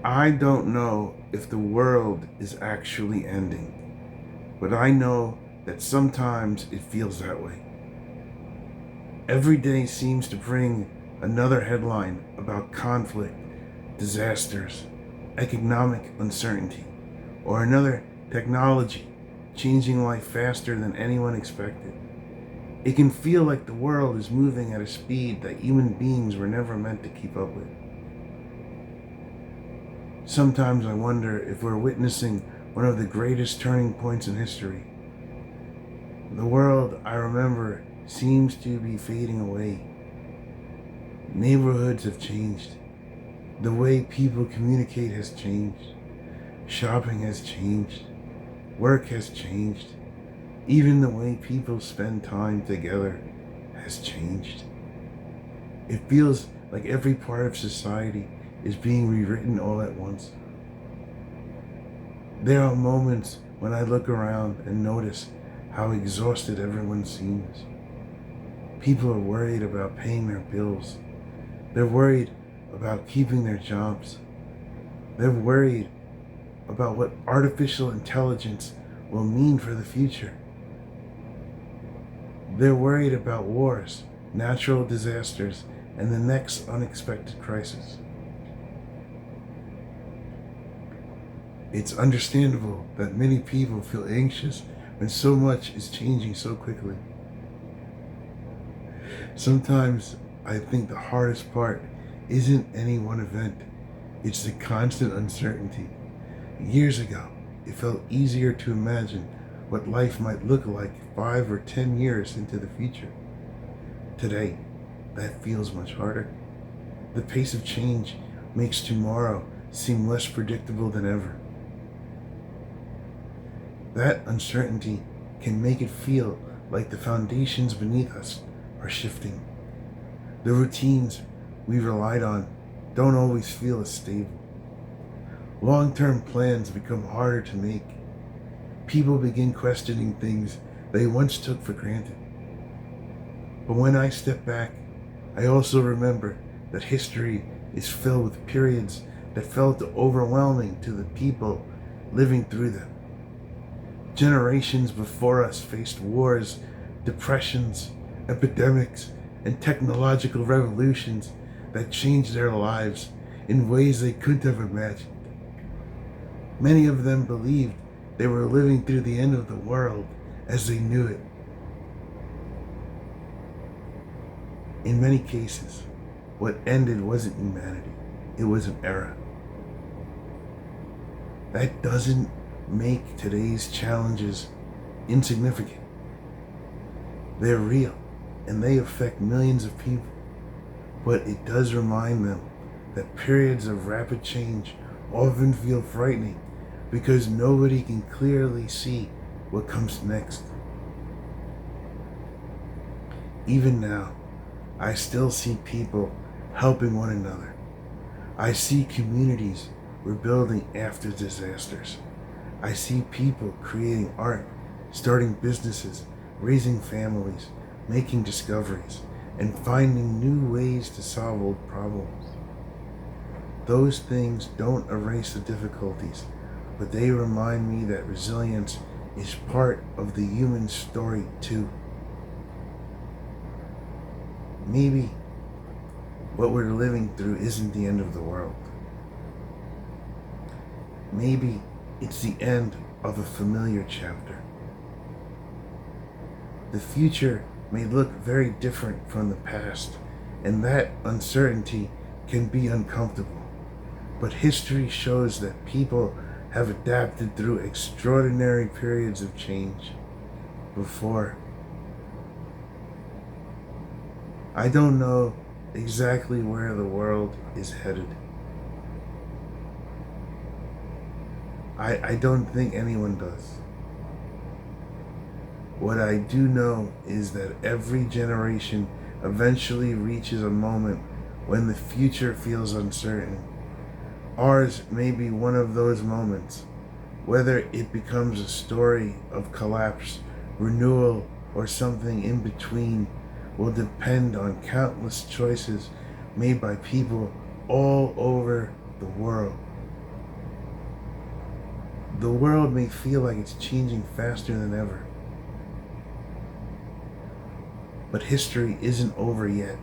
I don't know if the world is actually ending, but I know that sometimes it feels that way. Every day seems to bring another headline about conflict, disasters, economic uncertainty, or another technology changing life faster than anyone expected. It can feel like the world is moving at a speed that human beings were never meant to keep up with. Sometimes I wonder if we're witnessing one of the greatest turning points in history. The world I remember seems to be fading away. Neighborhoods have changed. The way people communicate has changed. Shopping has changed. Work has changed. Even the way people spend time together has changed. It feels like every part of society is being rewritten all at once. There are moments when I look around and notice how exhausted everyone seems. People are worried about paying their bills. They're worried about keeping their jobs. They're worried about what artificial intelligence will mean for the future. They're worried about wars, natural disasters, and the next unexpected crisis. It's understandable that many people feel anxious when so much is changing so quickly. Sometimes I think the hardest part isn't any one event, it's the constant uncertainty. Years ago, it felt easier to imagine what life might look like 5 or 10 years into the future. Today, that feels much harder. The pace of change makes tomorrow seem less predictable than ever. That uncertainty can make it feel like the foundations beneath us are shifting. The routines we relied on don't always feel as stable. Long-term plans become harder to make. People begin questioning things they once took for granted. But when I step back, I also remember that history is filled with periods that felt overwhelming to the people living through them. Generations before us faced wars, depressions, epidemics, and technological revolutions that changed their lives in ways they couldn't have imagined. Many of them believed they were living through the end of the world as they knew it. In many cases, what ended wasn't humanity, it was an era. That doesn't make today's challenges insignificant. They're real and they affect millions of people, but it does remind them that periods of rapid change often feel frightening because nobody can clearly see what comes next. Even now, I still see people helping one another. I see communities rebuilding after disasters. I see people creating art, starting businesses, raising families, making discoveries, and finding new ways to solve old problems. Those things don't erase the difficulties, but they remind me that resilience is part of the human story too. Maybe what we're living through isn't the end of the world. Maybe it's the end of a familiar chapter. The future may look very different from the past, and that uncertainty can be uncomfortable. But history shows that people have adapted through extraordinary periods of change before. I don't know exactly where the world is headed. I don't think anyone does. What I do know is that every generation eventually reaches a moment when the future feels uncertain. Ours may be one of those moments. Whether it becomes a story of collapse, renewal, or something in between will depend on countless choices made by people all over the world. The world may feel like it's changing faster than ever. But history isn't over yet.